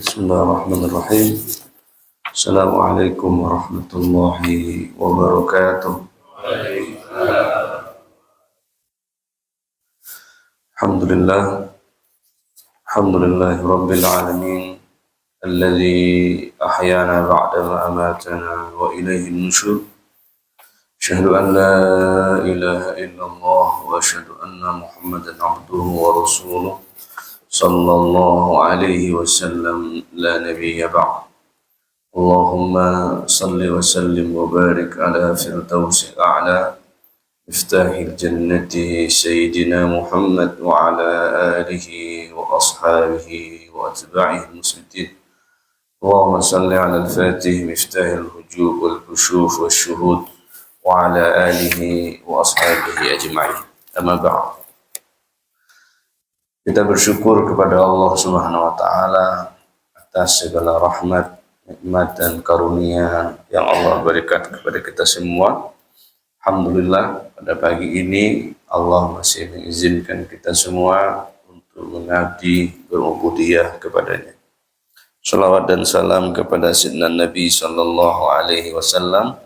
Bismillahirrahmanirrahim. Assalamualaikum warahmatullahi wabarakatuh. Alhamdulillah. Alhamdulillahi rabbil alamin. Alladzi ahyana ba'da ma amatana wa ilayhi nusyur. Asyhadu an la ilaha illallah wa asyhadu anna Muhammadan abduhu wa rasuluh. Sallallahu alaihi wasallam la nabiyya ba'd. Allahumma salli wa sallim wa barik ala firdausil a'la miftahil jannati sayyidina Muhammad wa ala alihi wa ashabihi wa atba'ihi muslimin. Allahumma salli ala al-fatih miftahil hujub wal kushuf wal shuhud wa ala alihi wa ashabihi ajma'in. Amma ba'd. Kita bersyukur kepada Allah Subhanahu wa taala atas segala rahmat, nikmat dan karunia yang Allah berikan kepada kita semua. Alhamdulillah, pada pagi ini Allah masih mengizinkan kita semua untuk mengabdi berubudiyah kepadanya. Salawat dan salam kepada Sayyidina Nabi sallallahu alaihi wasallam.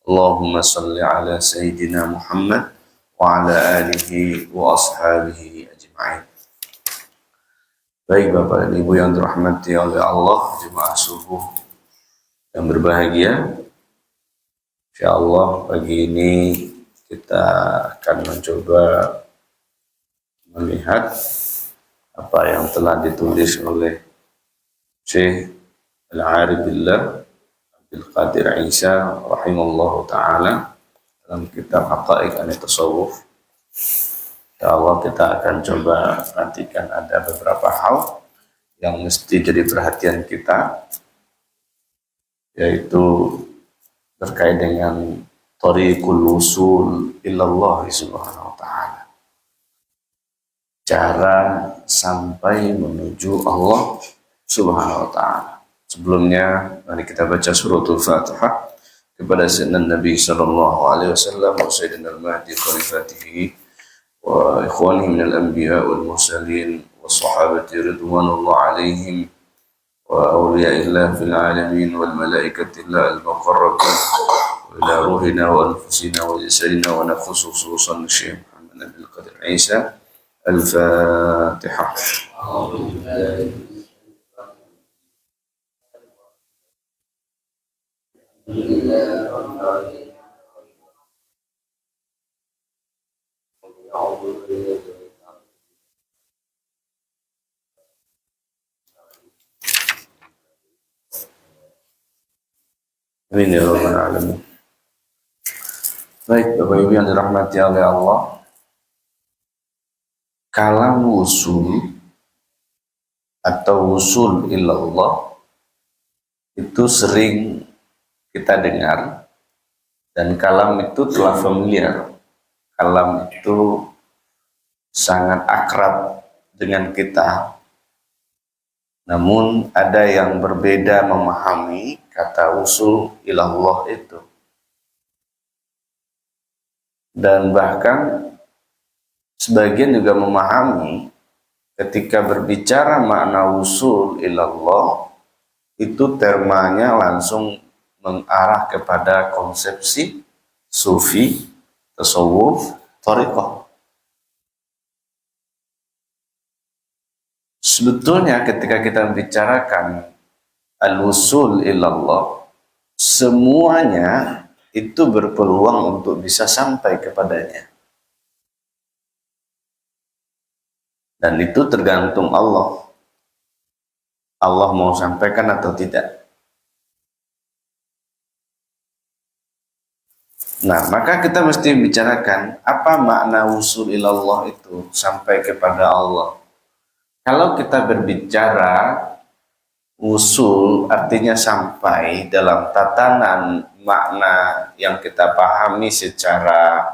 Allahumma salli ala Sayyidina Muhammad wa ala alihi wa ashabihi ajma'in. Baik Bapak dan Ibu yang dirahmati oleh Allah, jemaah subuh yang berbahagia. Insyaallah pagi ini kita akan mencoba melihat apa yang telah ditulis oleh Syekh Al-Arif Billah Abdul Qadir Isa rahimallahu ta'ala dalam kitab Haqaiq An-Tasawuf. Insyaallah kita akan coba perhatikan ada beberapa hal yang mesti jadi perhatian kita, yaitu terkait dengan thariqul wusul ilallah subhanahu wa ta'ala, cara sampai menuju Allah subhanahu wa ta'ala. Sebelumnya mari kita baca suratul Fatihah kepada Sayyidina Nabi sallallahu alaihi wasallam wa Sayyidina al-Mahdi khalifatihi wa ikhwanihi minal anbiya wal mursalin wa sahabati ridwanullah alaihim wa awliyaillah fil alamin wal malaikatillah al-muqarrabin wa ila ruhina wa anfusina wa jasadina wa nafsu khususan Syekh Muhammad Abdul Qadir Isa. Al-Fatihah. Amin ya rabbal alamin. Baik Bapak Ibu yang dirahmati oleh Allah, kalam wusul atau wusul ilallah itu sering kita dengar, dan kalam itu telah familiar. Kalam itu sangat akrab dengan kita. Namun ada yang berbeda memahami kata usul ilallah itu. Dan bahkan sebagian juga memahami ketika berbicara makna usul ilallah itu termanya langsung mengarah kepada konsepsi sufi, tasawuf, thariqah. Sebetulnya ketika kita membicarakan al-wusul ilallah, semuanya itu berpeluang untuk bisa sampai kepadanya. Dan itu tergantung Allah. Allah mau sampaikan atau tidak. Nah, maka kita mesti membicarakan apa makna wusul ilallah itu, sampai kepada Allah. Kalau kita berbicara wusul artinya sampai dalam tatanan makna yang kita pahami secara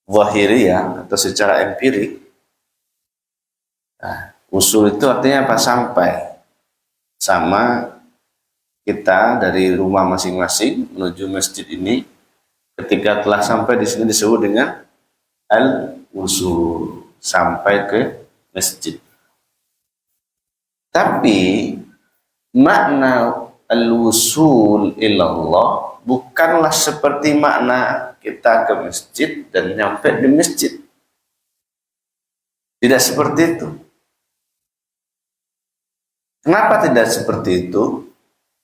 zahiriyah atau secara empirik. Nah, usul itu artinya apa? Sampai. Sama kita dari rumah masing-masing menuju masjid ini, ketika telah sampai di sini disebut dengan al-wusul, sampai ke masjid. Tapi makna al-wusul ilallah bukanlah seperti makna kita ke masjid dan nyampe di masjid. Tidak seperti itu. Kenapa tidak seperti itu?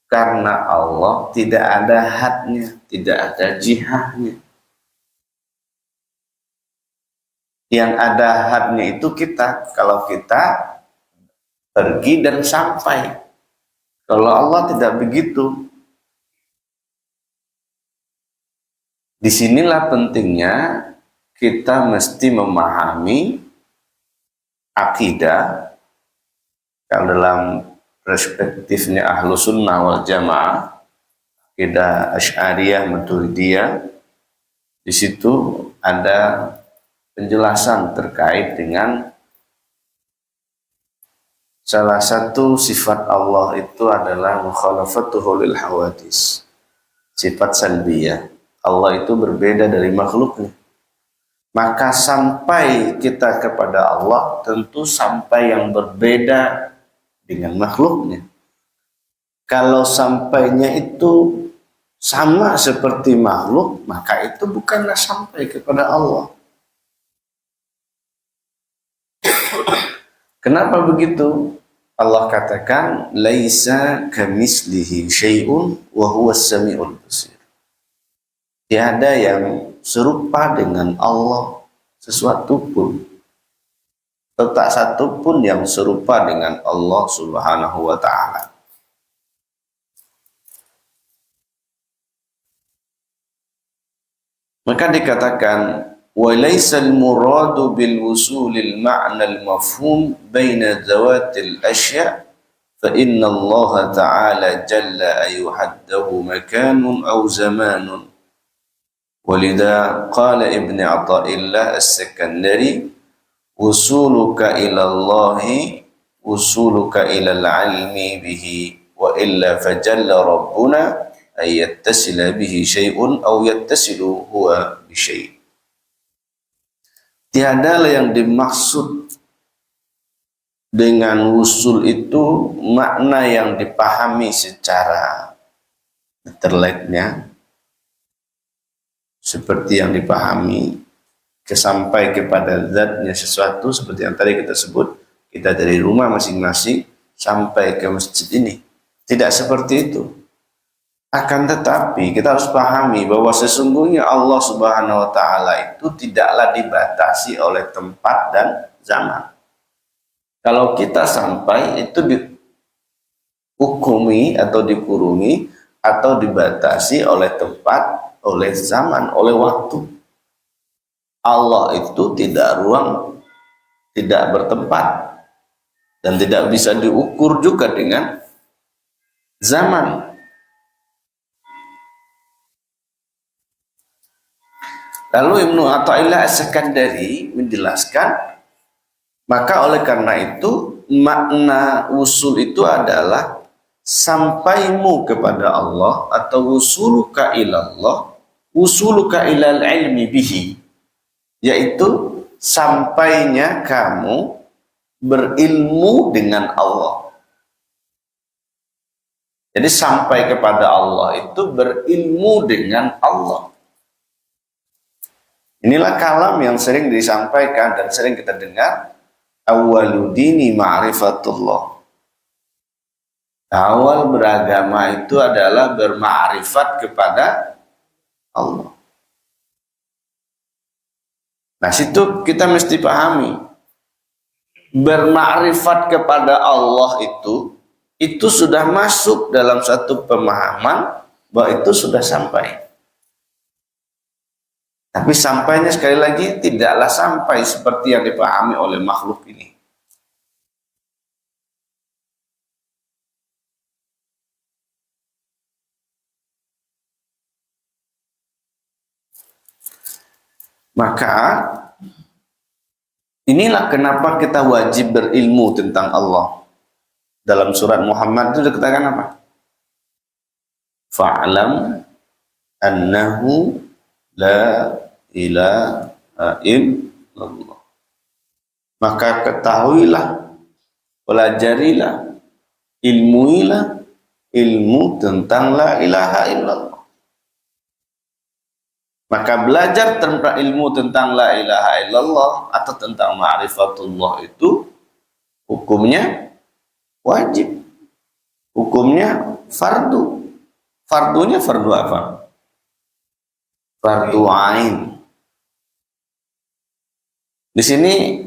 Karena Allah tidak ada hadnya, tidak ada jihahnya. Yang ada hadnya itu kita, kalau kita pergi dan sampai. Kalau Allah tidak begitu. Disinilah pentingnya kita mesti memahami akidah. Kalau dalam perspektifnya ahlu sunnah wal jamaah, akidah Asy'ariyah Maturidiyah, di situ ada penjelasan terkait dengan salah satu sifat Allah itu adalah mukhalafatuhu lil hawadis, sifat salbiyah. Allah itu berbeda dari makhluknya. Maka sampai kita kepada Allah tentu sampai yang berbeda dengan makhluknya. Kalau sampainya itu sama seperti makhluk, maka itu bukanlah sampai kepada Allah. Kenapa begitu? Allah katakan laisa kamitslihi syai'un wa huwas samiul basir. Tiada yang serupa dengan Allah sesuatu pun. Tak satu pun yang serupa dengan Allah Subhanahu wa taala. Maka dikatakan وليس المراد بالوصول المعنى المفهوم بين ذوات الأشياء فإن الله تعالى جل أن يحده مكان أو زمان ولذا قال ابن عطاء الله السكندري وصولك إلى الله وصولك إلى العلم به وإلا فجل ربنا أن يتصل به شيء أو يتصل هو بشيء. Tiadalah yang dimaksud dengan wusul itu makna yang dipahami secara inteleknya, seperti yang dipahami sampai kepada zatnya sesuatu, seperti yang tadi kita sebut, kita dari rumah masing-masing sampai ke masjid ini. Tidak seperti itu. Akan tetapi kita harus pahami bahwa sesungguhnya Allah Subhanahu wa taala itu tidaklah dibatasi oleh tempat dan zaman. Kalau kita sampai itu dihukumi atau dikurungi atau dibatasi oleh tempat, oleh zaman, oleh waktu. Allah itu tidak ruang, tidak bertempat, dan tidak bisa diukur juga dengan zaman. Lalu Ibnu Athaillah As-Sakandari menjelaskan, maka oleh karena itu makna usul itu adalah sampaimu kepada Allah atau usuluka ilallah, usuluka ilal ilmi bihi, yaitu sampainya kamu berilmu dengan Allah. Jadi sampai kepada Allah itu berilmu dengan Allah. Inilah kalam yang sering disampaikan dan sering kita dengar. Awwaludini ma'rifatullah. Awal beragama itu adalah berma'rifat kepada Allah. Nah, situ kita mesti pahami. Berma'rifat kepada Allah itu sudah masuk dalam satu pemahaman bahwa itu sudah sampai. Tapi sampainya sekali lagi tidaklah sampai seperti yang dipahami oleh makhluk ini. Maka inilah kenapa kita wajib berilmu tentang Allah. Dalam surat Muhammad itu dikatakan apa? Fa'lam annahu la ilaha illallah. Maka ketahuilah, pelajarilah ilmuilah ilmu tentang la ilaha illallah. Maka belajar tentang ilmu tentang la ilaha illallah atau tentang ma'rifatullah itu hukumnya wajib. Hukumnya fardu. Fardunya fardu apa? Fardu ain. Di sini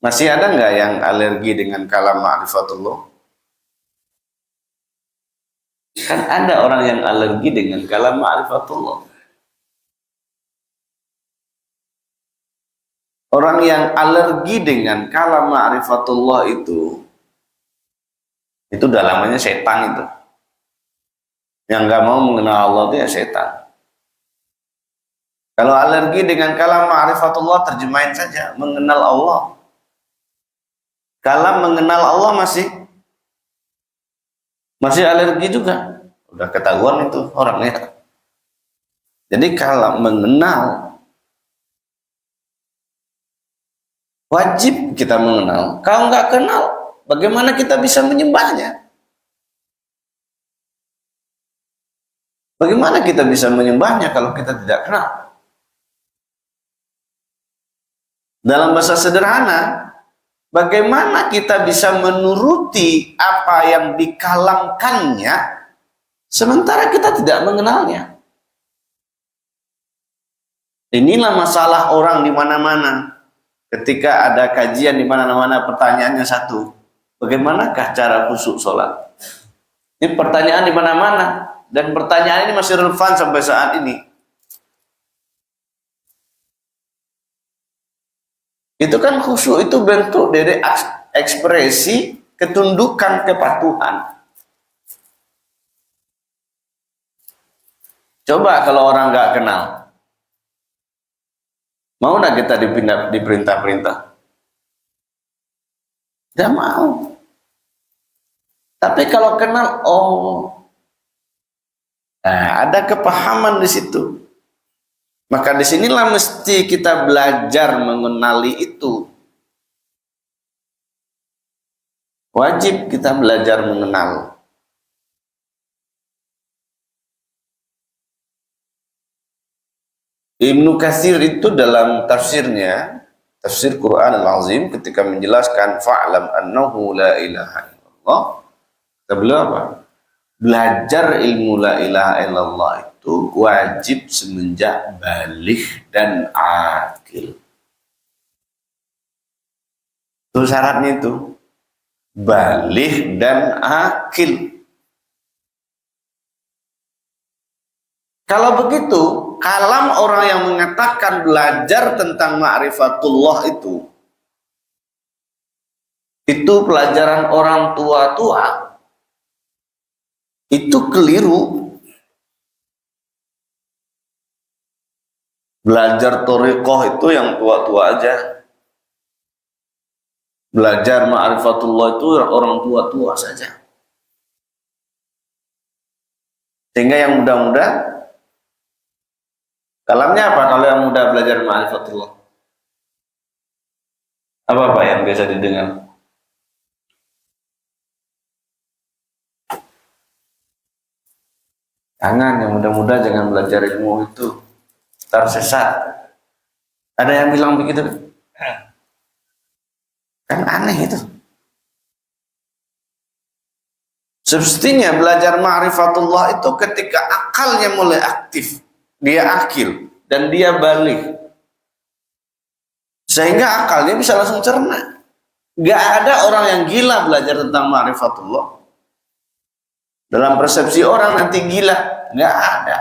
masih ada nggak yang alergi dengan kalam ma'rifatullah? Kan ada orang yang alergi dengan kalam ma'rifatullah. Orang yang alergi dengan kalam ma'rifatullah itu udah namanya setan itu. Yang nggak mau mengenal Allah itu ya setan. Kalau alergi dengan kalam ma'rifatullah, terjemahin saja mengenal Allah. Kalam mengenal Allah masih alergi juga. Udah ketahuan itu orangnya. Jadi kalau mengenal, wajib kita mengenal. Kalau nggak kenal, bagaimana kita bisa menyembahnya? Bagaimana kita bisa menyembahnya kalau kita tidak kenal? Dalam bahasa sederhana, bagaimana kita bisa menuruti apa yang dikalamkannya sementara kita tidak mengenalnya? Inilah masalah orang di mana-mana. Ketika ada kajian di mana-mana, pertanyaannya satu, bagaimanakah cara khusyuk sholat? Ini pertanyaan di mana-mana, dan pertanyaan ini masih relevan sampai saat ini. Itu kan khusyuk itu bentuk dari ekspresi ketundukan kepatuhan. Coba kalau orang nggak kenal, mau nggak kita diperintah-perintah? Nggak mau. Tapi kalau kenal, ada kepahaman di situ. Maka disinilah mesti kita belajar mengenali itu. Wajib kita belajar mengenal. Ibnu Katsir itu dalam tafsirnya, tafsir Quran Al-Azim, ketika menjelaskan fa'lam annahu la ilaha illallah, kata beliau apa? Belajar ilmu la ilaha illallah itu wajib semenjak baligh dan akil. Itu syaratnya itu. Baligh dan akil. Kalau begitu, kalam orang yang mengatakan belajar tentang ma'rifatullah itu pelajaran orang tua-tua, itu keliru. Belajar thariqah itu yang tua-tua aja. Belajar ma'rifatullah itu orang tua-tua saja. Sehingga yang muda-muda, kalamnya apa kalau yang muda belajar ma'rifatullah? Apa yang biasa didengar? Jangan, yang muda-muda jangan belajar ilmu itu, tersesat. Ada yang bilang begitu? Kan aneh itu. Semestinya belajar ma'rifatullah itu ketika akalnya mulai aktif, dia akil dan dia balik, sehingga akalnya bisa langsung cerna. Gak ada orang yang gila belajar tentang ma'rifatullah. Dalam persepsi orang nanti gila, gak ada.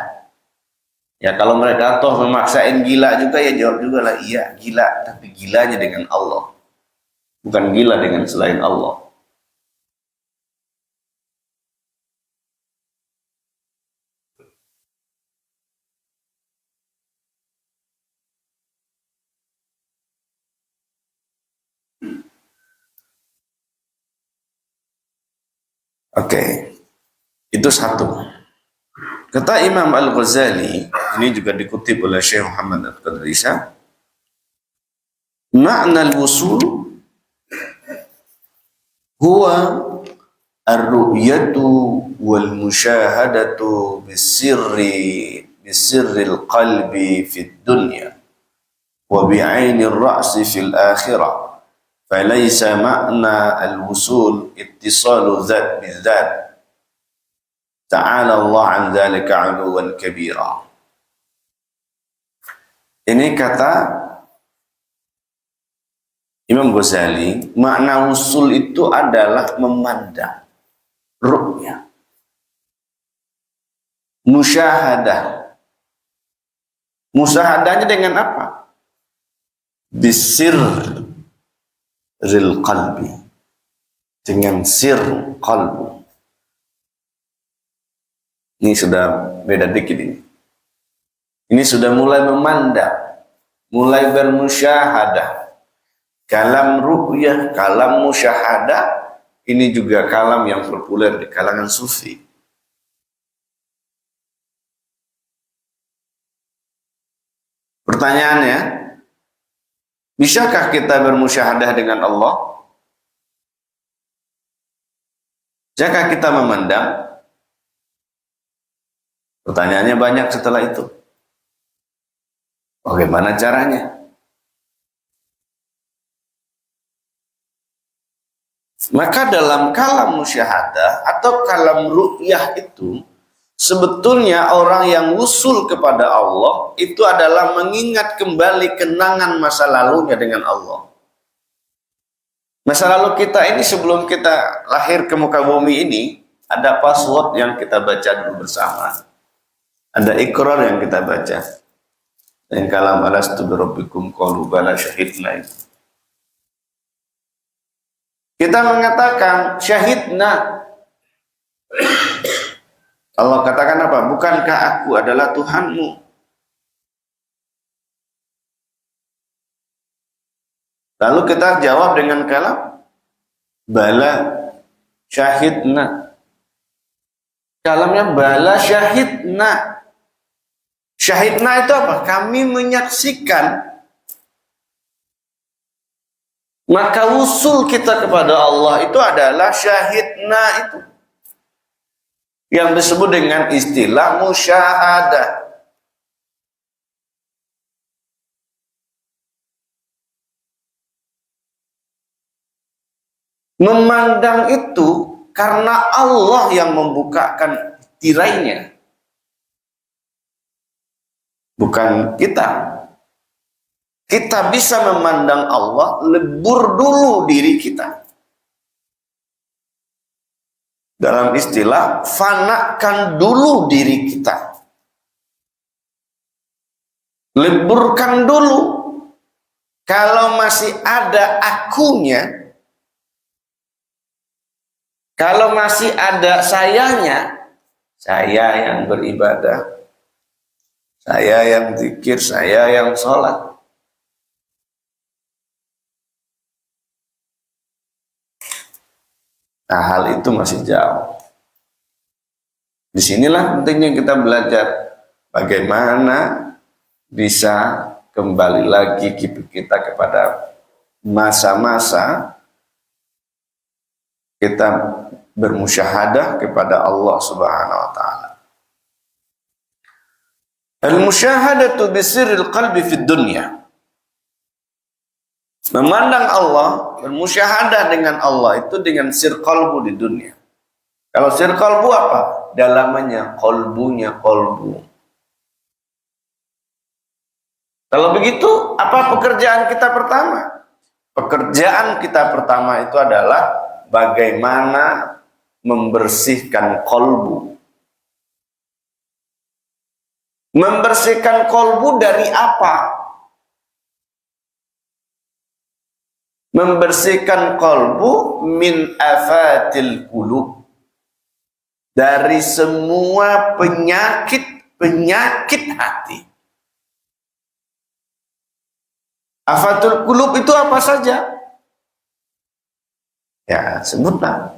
Ya kalau mereka toh memaksain gila juga, ya jawab juga lah, iya gila, tapi gilanya dengan Allah, bukan gila dengan selain Allah. Oke, itu satu. Kata Imam Al-Ghazali, ini juga dikutip oleh Syekh Muhammad Al-Qadrisa, makna al-wusul huwa ar-ru'yatu wal musyahadatu bisirril qalbi fid dunya wa bi'ainir ra'si fil akhirah. Falaysa ma'na al-wusul ittisalu dzat bidzat. Ta'ala Allah an dzalika 'uluwan kabira. Ini kata Imam Ghazali, makna wusul itu adalah memandang, ru'ya, musyahadah. Musyahadahnya dengan apa? Bisirril qalbi, dengan sir qalbu. Ini sudah beda dikit ini. Ini sudah mulai memandang, mulai bermusyahadah. Kalam ru'yah, kalam musyahadah, ini juga kalam yang populer di kalangan sufi. Pertanyaannya, bisakah kita bermusyahadah dengan Allah? Bisakah kita memandang? Pertanyaannya banyak setelah itu. Bagaimana caranya? Maka dalam kalam musyahadah atau kalam ru'yah itu, sebetulnya orang yang wusul kepada Allah itu adalah mengingat kembali kenangan masa lalunya dengan Allah. Masa lalu kita ini sebelum kita lahir ke muka bumi ini, ada password yang kita baca dulu bersama. Ada ikrar yang kita baca. Dan kalam alastu birabbikum qalu bala syahidna. Kita mengatakan syahidna. Allah katakan apa? Bukankah aku adalah Tuhanmu? Lalu kita jawab dengan kalam bala syahidna. Kalamnya bala syahidna. Syahidna itu apa? Kami menyaksikan. Maka wusul kita kepada Allah itu adalah syahidna itu, yang disebut dengan istilah musyahadah. Memandang itu karena Allah yang membukakan tirainya, bukan kita. Kita bisa memandang Allah, lebur dulu diri kita. Dalam istilah, fanakan dulu diri kita. Leburkan dulu. Kalau masih ada akunya, kalau masih ada sayanya, saya yang beribadah, saya yang zikir, saya yang sholat. Nah, hal itu masih jauh. Disinilah pentingnya kita belajar bagaimana bisa kembali lagi kita kepada masa-masa kita bermusyahadah kepada Allah Subhanahu wa taala. Al-musyahadatu bisirril qalbi fid dunya. Memandang Allah, bermusyahadah dengan Allah itu dengan sir qalbu di dunia. Kalau sir qalbu apa? Dalamannya, qalbunya qalbu. Kalau begitu, apa pekerjaan kita pertama? Pekerjaan kita pertama itu adalah bagaimana membersihkan qalbu. Membersihkan qalbu dari apa? Membersihkan qalbu min afatil qulub, dari semua penyakit hati. Afatul qulub itu apa saja? Ya, sebutlah.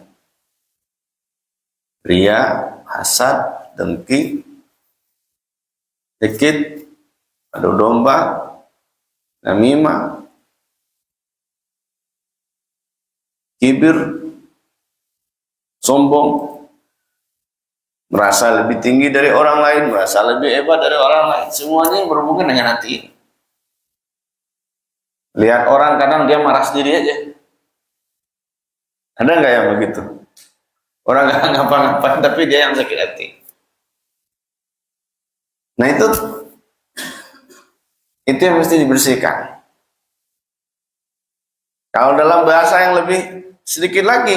Ria, hasad, dengki, dikit, adu domba, namimah, kibir, sombong, merasa lebih tinggi dari orang lain, merasa lebih hebat dari orang lain. Semuanya berhubungan dengan hati. Lihat orang kadang dia marah sendiri aja. Ada nggak yang begitu? Orang nggak ngapa-ngapain tapi dia yang sakit hati. Nah itu yang mesti dibersihkan. Kalau dalam bahasa yang lebih sedikit lagi,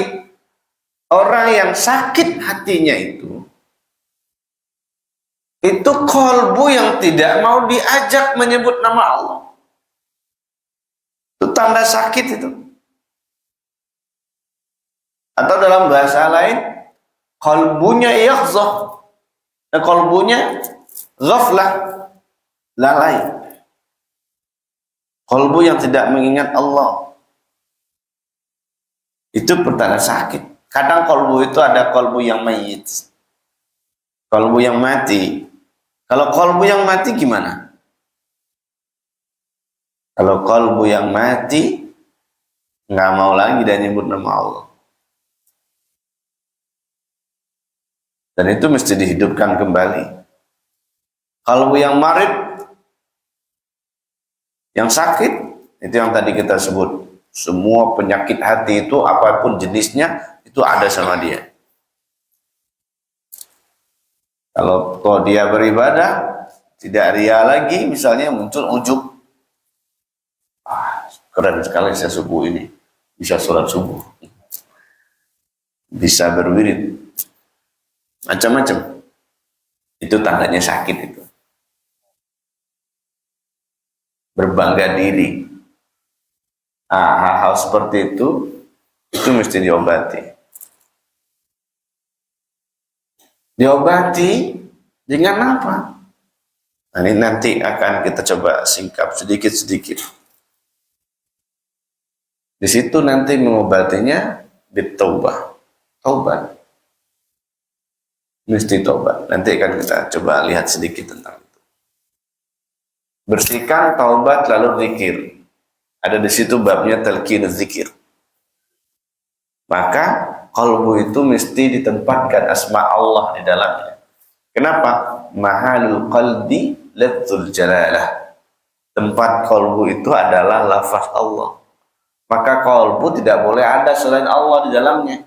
orang yang sakit hatinya itu kolbu yang tidak mau diajak menyebut nama Allah. Itu tanda sakit itu. Atau dalam bahasa lain, kolbunya yakhzah, dan kolbunya ghaflah, lalai. Kolbu yang tidak mengingat Allah. Itu pertanda sakit. Kadang kolbu itu ada kolbu yang mayit, kolbu yang mati. Kalau kolbu yang mati gimana? Kalau kolbu yang mati nggak mau lagi dia nyebut nama Allah. Dan itu mesti dihidupkan kembali. Kolbu yang marid, yang sakit, itu yang tadi kita sebut. Semua penyakit hati itu apapun jenisnya itu ada sama dia. Kalau dia beribadah tidak ria lagi, misalnya muncul ujub. Keren sekali saya subuh ini, bisa sholat subuh, bisa berwirid, macam-macam. Itu tandanya sakit itu. Berbangga diri. Hal-hal seperti itu mesti diobati. Diobati dengan apa? Nah, ini nanti akan kita coba singkap sedikit-sedikit. Di situ nanti mengobatinya bitaubah, taubat. Mesti taubat. Nanti akan kita coba lihat sedikit tentang itu. Bersihkan taubat lalu zikir. Ada di situ babnya talqin zikir. Maka qalbu itu mesti ditempatkan asma Allah di dalamnya. Kenapa? Mahalul qalbi ladzul jalalah. Tempat qalbu itu adalah lafaz Allah. Maka qalbu tidak boleh ada selain Allah di dalamnya.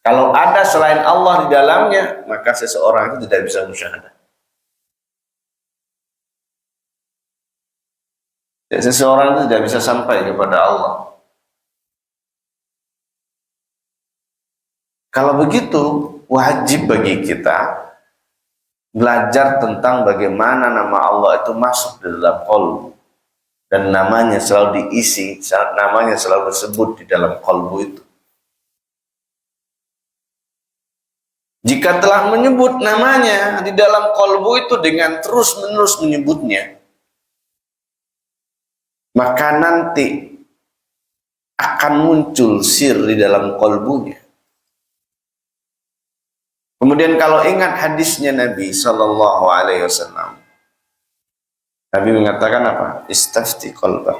Kalau ada selain Allah di dalamnya, maka seseorang itu tidak bisa musyahadah. Seseorang itu tidak bisa sampai kepada Allah. Kalau begitu, wajib bagi kita belajar tentang bagaimana nama Allah itu masuk di dalam qalbu. Dan namanya selalu diisi, namanya selalu disebut di dalam qalbu itu. Jika telah menyebut namanya di dalam qalbu itu dengan terus-menerus menyebutnya, maka nanti akan muncul sir di dalam qalbunya. Kemudian kalau ingat hadisnya Nabi Sallallahu Alaihi Wasallam, Nabi mengatakan apa? Istafti qalbak.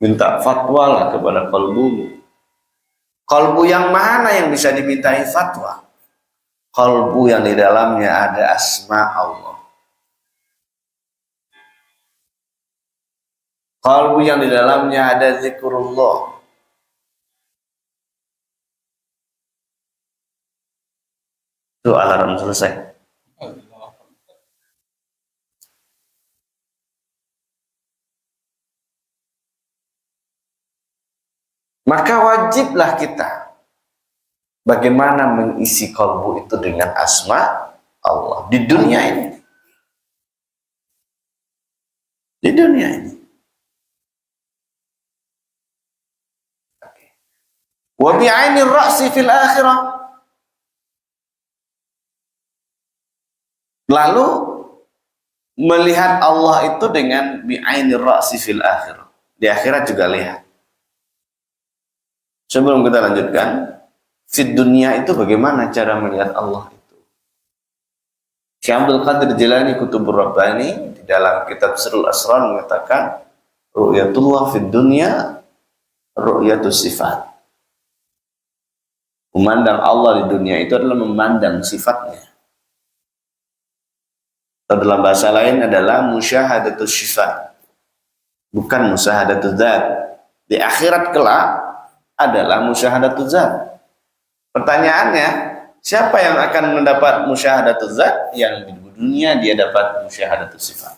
Minta fatwa lah kepada qalbumu. Qalbu yang mana yang bisa dimintai fatwa? Qalbu yang di dalamnya ada asma Allah. Qalbu yang di dalamnya ada zikrullah. Itu alarm selesai. Maka wajiblah kita bagaimana mengisi qalbu itu dengan asma Allah di dunia ini. Di dunia ini. Wa bi'ainir ra'si fil akhirah. Lalu melihat Allah itu dengan bi'ainir ra'si fil akhirah. Di akhirat juga lihat. Sebelum kita lanjutkan, di dunia itu bagaimana cara melihat Allah itu? Syekh Abdul Qadir Jilani Kutubur Rabbani di dalam kitab Sirrul Asrar mengatakan, ru'yatullah fid dunya ru'yatus sifat. Memandang Allah di dunia itu adalah memandang sifatnya. Atau dalam bahasa lain adalah musyahadatus sifat, bukan musyahadatul zat. Di akhirat kelak adalah musyahadatul zat. Pertanyaannya, siapa yang akan mendapat musyahadatul zat? Yang di dunia dia dapat musyahadatul sifat.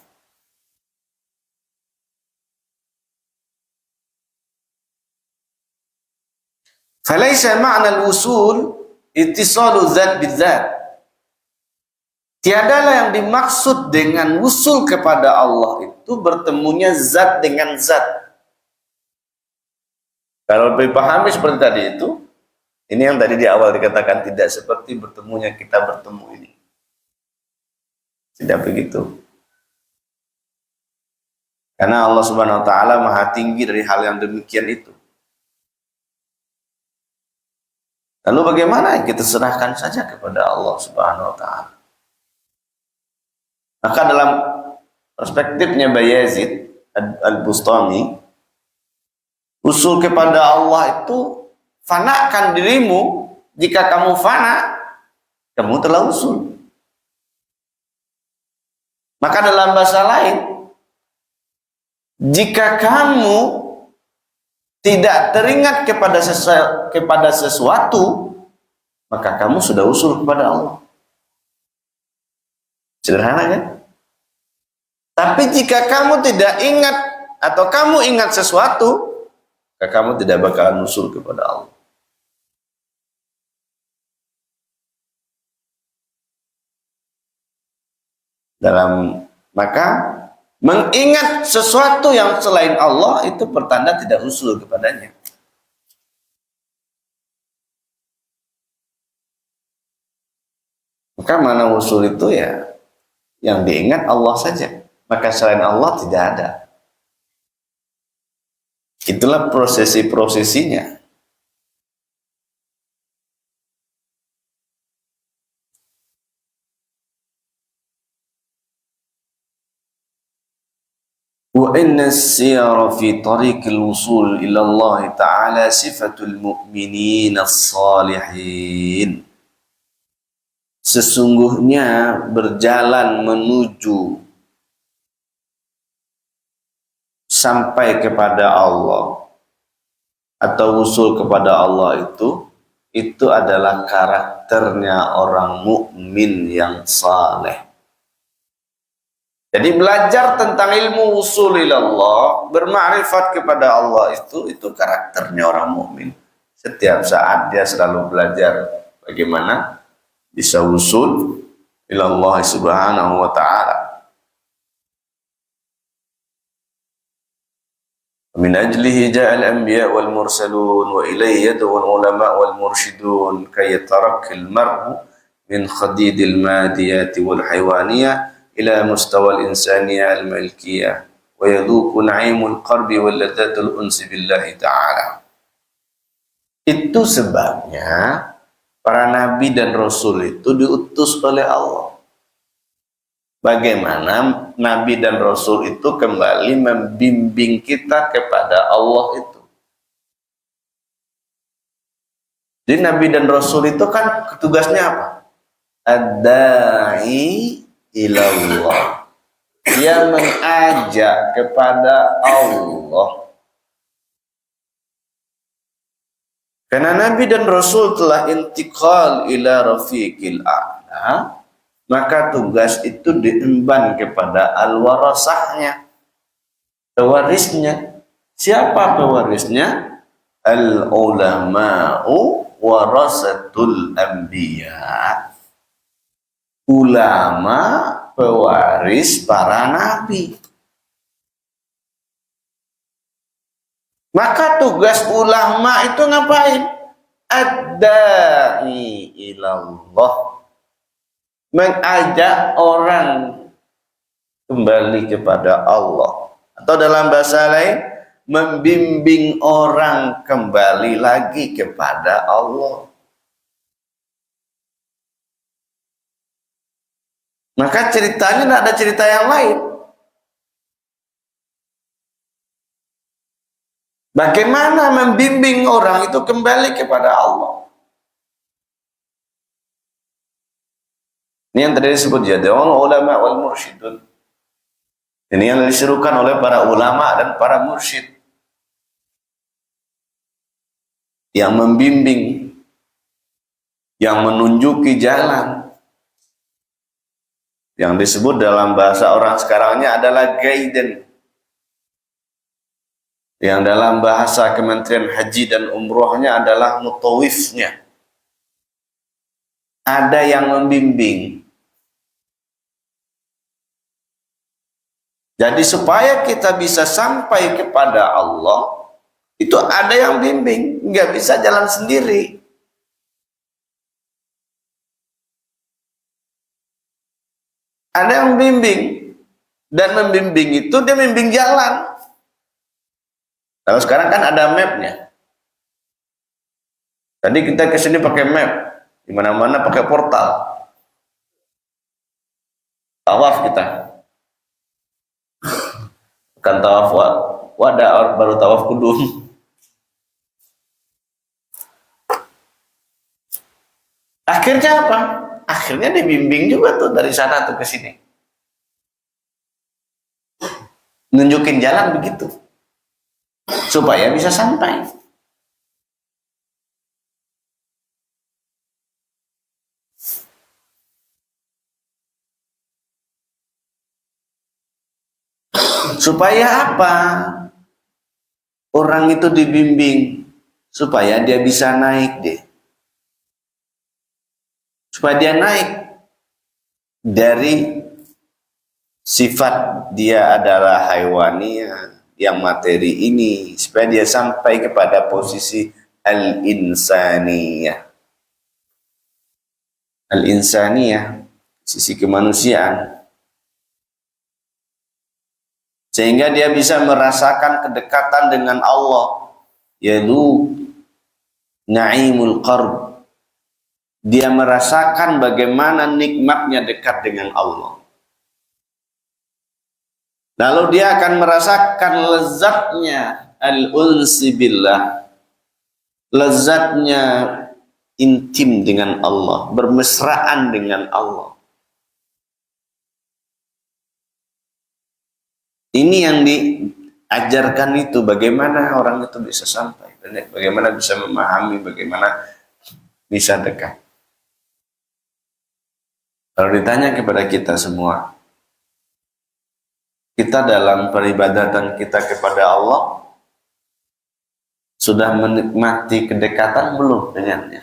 Falaisa ma'na al-wusul ittisalu zat bidzat. Tiadalah yang dimaksud dengan wusul kepada Allah itu bertemunya zat dengan zat. Kalau dipahami seperti tadi itu, ini yang tadi di awal dikatakan tidak seperti bertemunya kita bertemu ini. Tidak begitu. Karena Allah Subhanahu wa taala Maha tinggi dari hal yang demikian itu. Lalu bagaimana? Kita serahkan saja kepada Allah Subhanahu wa taala. Maka dalam perspektifnya Bayazid Al-Bustami, usul kepada Allah itu fanakan dirimu. Jika kamu fana, kamu telah usul. Maka dalam bahasa lain, jika kamu tidak teringat kepada sesuatu, maka kamu sudah usul kepada Allah. Sederhana kan? Tapi jika kamu tidak ingat atau kamu ingat sesuatu, maka kamu tidak bakalan usul kepada Allah. Maka mengingat sesuatu yang selain Allah itu pertanda tidak usul kepadanya. Maka mana usul itu ya yang diingat Allah saja. Maka selain Allah tidak ada. Itulah prosesi-prosesinya. Wa inna as-siyara fi tariqil wusul ila Allah Ta'ala sifatul mu'minin as-salihin. Sesungguhnya berjalan menuju sampai kepada Allah atau usul kepada Allah itu adalah karakternya orang mukmin yang saleh. Jadi belajar tentang ilmu usul ilallah, bermakrifat kepada Allah itu karakternya orang mukmin. Setiap saat dia selalu belajar bagaimana bisa usul ilallah subhanahu wa ta'ala. Min ajlihi ja'al anbiya wal mursalun wa ilayhi yad'u al ulama wal mursyidun kay yatarakki al mar'u min khadidil madiyati wal haywaniyah ila mustawa al-insaniyah al-milkiyah wa yadhuku na'imul qarbi wal ladzatul unsi billahi ta'ala. Itu sebabnya para nabi dan rasul itu diutus oleh Allah. Bagaimana nabi dan rasul itu kembali membimbing kita kepada Allah itu. Jadi nabi dan rasul itu kan tugasnya apa? Ad-da'i ilallah. Dia mengajak kepada Allah. Karena Nabi dan Rasul telah intiqal ila rafiqil a'la, maka tugas itu diemban kepada al-warasahnya, pewarisnya. Siapa pewarisnya? Al-ulama'u warasatul anbiya. Ulama pewaris para nabi. Maka tugas ulama itu ngapain? Ad-da'i ilallah. Mengajak orang kembali kepada Allah. Atau dalam bahasa lain, membimbing orang kembali lagi kepada Allah. Maka ceritanya tidak ada cerita yang lain. Bagaimana membimbing orang itu kembali kepada Allah. Ini yang tadi disebut jadwal ulama wal mursyidun. Ini yang diserukan oleh para ulama dan para mursyid yang membimbing, yang menunjuki jalan. Yang disebut dalam bahasa orang sekarangnya adalah guidance. Yang dalam bahasa Kementerian Haji dan Umrohnya adalah mutawifnya. Ada yang membimbing. Jadi supaya kita bisa sampai kepada Allah, itu ada yang bimbing, nggak bisa jalan sendiri. Ada yang bimbing, dan membimbing itu dia membimbing jalan. Kalau sekarang kan ada mapnya. Tadi kita ke sini pakai map, di mana-mana pakai portal. Tawaf kita. Bukan tawaf wada, baru tawaf kudum. Akhirnya apa? Akhirnya dibimbing juga tuh dari sana tuh ke sini. Nunjukin jalan begitu. Supaya bisa sampai. Supaya apa? Orang itu dibimbing supaya dia bisa naik deh. Supaya dia naik dari sifat dia adalah haywaniyah yang materi ini, supaya dia sampai kepada posisi al-insaniyah. Al-insaniyah, sisi kemanusiaan. Sehingga dia bisa merasakan kedekatan dengan Allah, yaitu na'imul qarb. Dia merasakan bagaimana nikmatnya dekat dengan Allah. Lalu dia akan merasakan lezatnya al-unsi billah. Lezatnya intim dengan Allah, bermesraan dengan Allah. Ini yang diajarkan itu, bagaimana orang itu bisa sampai, bagaimana bisa memahami, bagaimana bisa dekat. Kalau ditanya kepada kita semua, kita dalam peribadatan kita kepada Allah sudah menikmati kedekatan belum dengannya?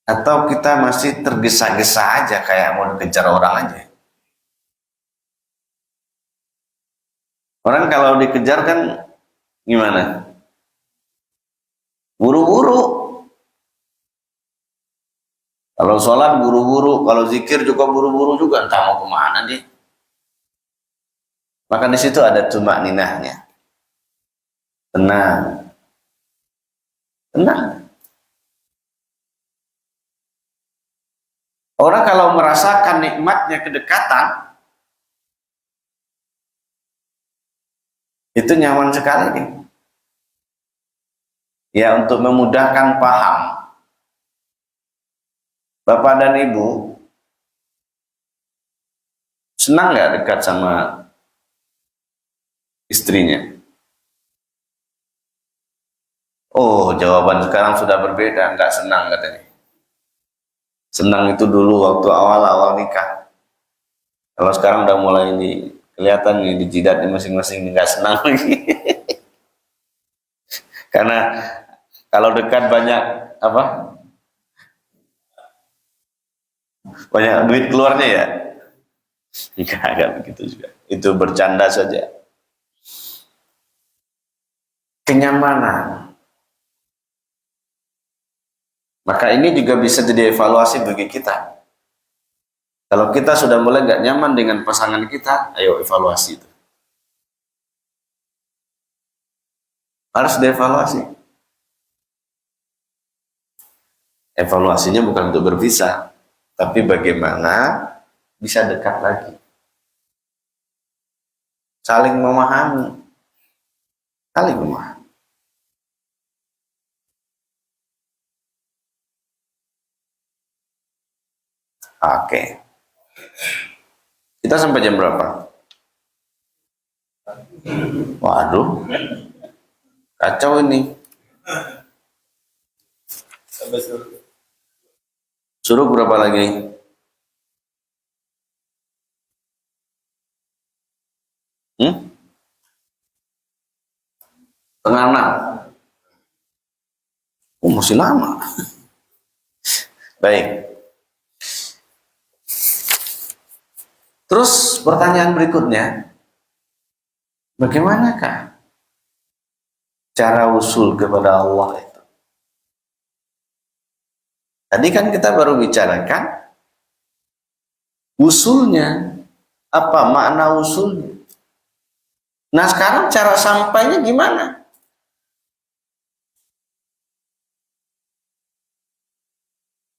Atau kita masih tergesa-gesa aja kayak mau dikejar orang aja? Orang kalau dikejar kan gimana? Buru-buru. Kalau sholat buru-buru, kalau zikir juga buru-buru juga, entah mau kemana dia. Maka di situ ada tumak ninahnya. Tenang. Tenang. Orang kalau merasakan nikmatnya kedekatan, itu nyaman sekali nih. Ya, untuk memudahkan paham, Bapak dan Ibu senang nggak dekat sama istrinya? Oh, jawaban sekarang sudah berbeda, nggak senang katanya. Senang itu dulu waktu awal-awal nikah. Kalau sekarang udah mulai kelihatan nih di jidatnya masing-masing nggak senang lagi. Karena kalau dekat banyak apa? Banyak duit keluarnya ya. Enggak begitu juga. Itu bercanda saja. Kenyamanan. Maka ini juga bisa jadi evaluasi bagi kita. Kalau kita sudah mulai nggak nyaman dengan pasangan kita, ayo evaluasi itu. Harus dievaluasi. Evaluasinya bukan untuk berpisah, tapi bagaimana bisa dekat lagi. Saling memahami. Saling memahami. Oke. Kita sampai jam berapa? Waduh. Kacau ini. Sampai suruh. Suruh berapa lagi? Setengah 6. Oh, masih lama. Baik. Terus pertanyaan berikutnya, bagaimanakah cara usul kepada Allah itu? Tadi kan kita baru bicarakan usulnya, apa makna usulnya. Nah sekarang cara sampainya gimana?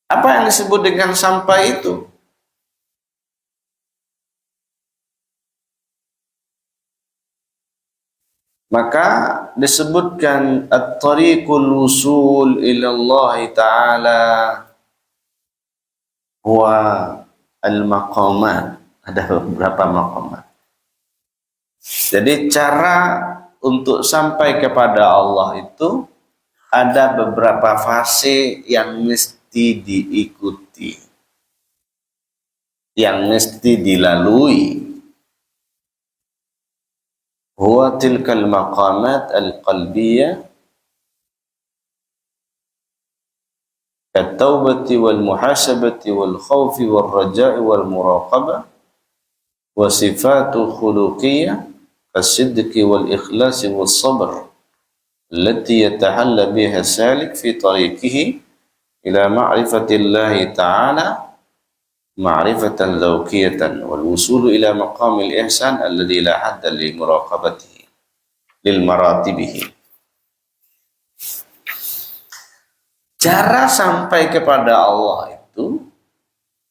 Apa yang disebut dengan sampai itu? Maka disebutkan at-tariqul wusul ila Allah Ta'ala wa al-maqamat. Ada beberapa maqamat. Jadi cara untuk sampai kepada Allah itu ada beberapa fase yang mesti diikuti, yang mesti dilalui. Huwa tilkal maqamat al-qalbiyah kat-taubati wal muhasabati wal khawfi wal raja'i wal muraqabah wa sifatu khuluqiyah kas-sidqi wal ikhlasi wal sabr allati yatahalla biha salik fi tariqihi ila ma'rifatillahi ta'ala ma'rifatan zawqiyatan wal wusulu ila maqamil ihsan alladhi la hadda li muraqabatihi lil maratibihi. Cara sampai kepada Allah itu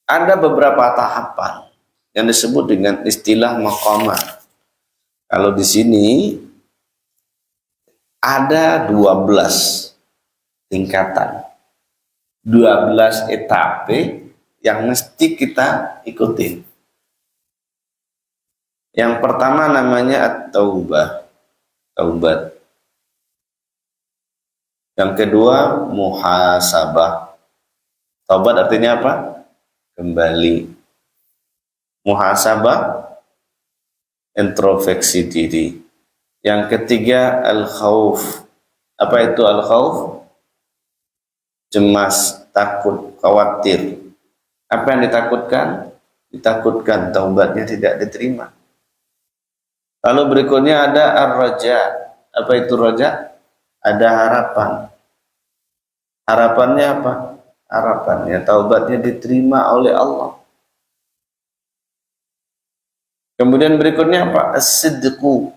ada beberapa tahapan yang disebut dengan istilah maqamat. Kalau di sini ada 12 tingkatan, 12 etape yang mesti kita ikutin. Yang pertama namanya at-taubah, taubat. Yang kedua muhasabah. Taubat artinya apa? Kembali. Muhasabah, introspeksi diri. Yang ketiga al-khauf. Apa itu al-khauf? Cemas, takut, khawatir. Apa yang ditakutkan? Ditakutkan taubatnya tidak diterima. Lalu berikutnya ada ar-raja. Apa itu raja? Ada harapan. Harapannya apa? Harapannya taubatnya diterima oleh Allah. Kemudian berikutnya apa? As-sidqu.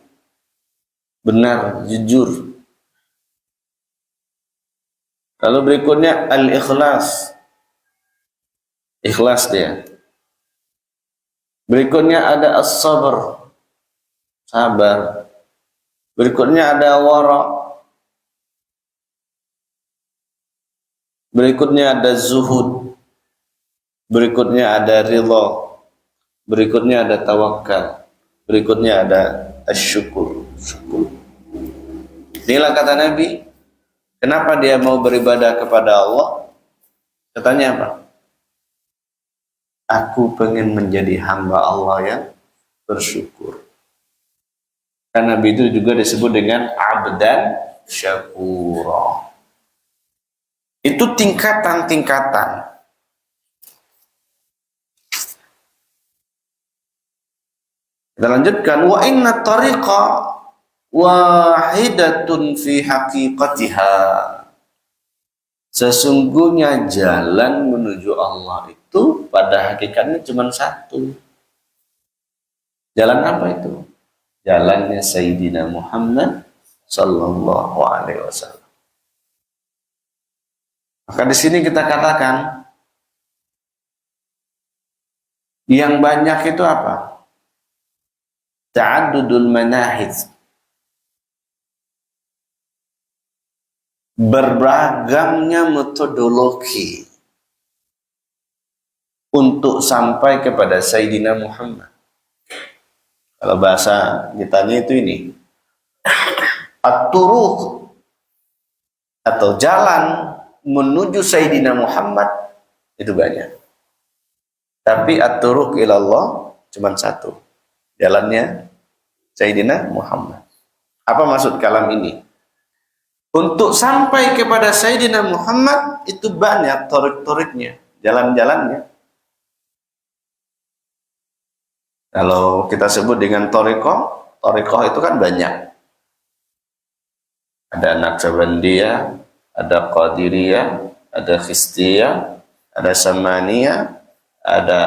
Benar, jujur. Lalu berikutnya al-ikhlas. Ikhlas dia. Berikutnya ada as-sabr. Sabar. Berikutnya ada wara. Berikutnya ada zuhud. Berikutnya ada ridha. Berikutnya ada tawakal. Berikutnya ada asyukur. Syukur. Inilah kata Nabi, kenapa dia mau beribadah kepada Allah? Katanya apa? Aku pengen menjadi hamba Allah yang bersyukur. Karena Nabi itu juga disebut dengan abdan syakura. Itu tingkatan-tingkatan. Kita lanjutkan. Wa inna tariqa wahidatun fi haqiqatiha. Sesungguhnya jalan menuju Allah itu pada hakikatnya cuma satu. Jalan apa itu? Jalannya Sayyidina Muhammad sallallahu alaihi wasallam. Maka di sini kita katakan yang banyak itu apa? Ta'addudul manahij. Berbagamnya metodologi untuk sampai kepada Sayyidina Muhammad. Kalau bahasa kitanya itu ini, at-turuq atau jalan menuju Sayyidina Muhammad itu banyak. Tapi at-turuq ilallah cuma satu. Jalannya Sayyidina Muhammad. Apa maksud kalam ini? Untuk sampai kepada Sayyidina Muhammad itu banyak torik-toriknya, jalan-jalannya. Kalau kita sebut dengan torikoh itu kan banyak. Ada Naqsabandiyah, ada Qadiriyah, ada Khistiyah, ada Samaniyah, ada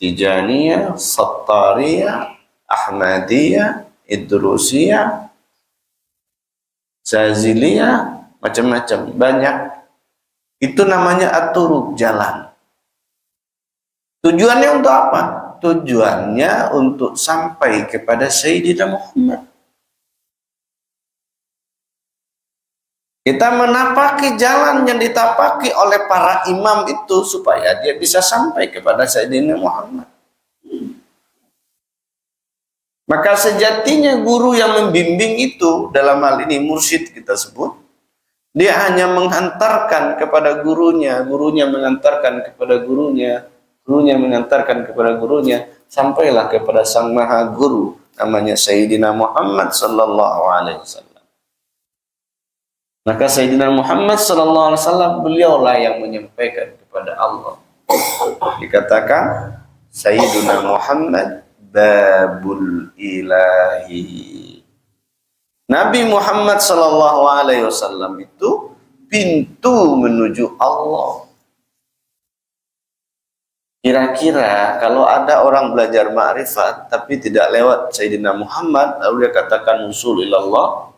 Tijaniyah, Sattariyah, Ahmadiyah, Idrusiyah, Zaziliyah, macam-macam, banyak. Itu namanya at-turuq, jalan. Tujuannya untuk apa? Tujuannya untuk sampai kepada Sayyidina Muhammad. Kita menapaki jalan yang ditapaki oleh para imam itu supaya dia bisa sampai kepada Sayyidina Muhammad. Maka sejatinya guru yang membimbing itu, dalam hal ini mursyid kita sebut, dia hanya menghantarkan kepada gurunya, gurunya mengantarkan kepada gurunya, gurunya mengantarkan kepada gurunya, sampailah kepada sang maha guru, namanya Sayyidina Muhammad sallallahu alaihi wasallam. Maka Sayyidina Muhammad sallallahu alaihi wasallam beliaulah yang menyampaikan kepada Allah. Dikatakan Sayyidina Muhammad babul ilahi. Nabi Muhammad sallallahu alaihi wasallam itu pintu menuju Allah. Kira-kira kalau ada orang belajar ma'rifat tapi tidak lewat Sayyidina Muhammad lalu dia katakan usul ilallah,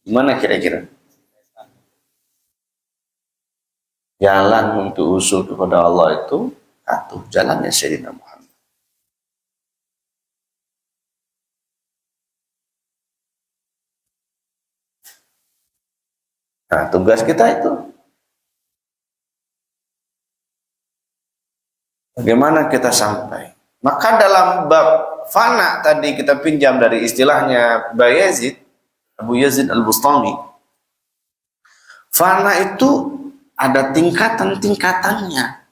gimana kira-kira? Jalan untuk usul kepada Allah itu satu, jalannya Sayyidina Muhammad. Nah, tugas kita itu bagaimana kita sampai. Maka dalam bab fana tadi kita pinjam dari istilahnya Bayazid, Abu Yazid Al-Bustami. Fana itu ada tingkatan-tingkatannya.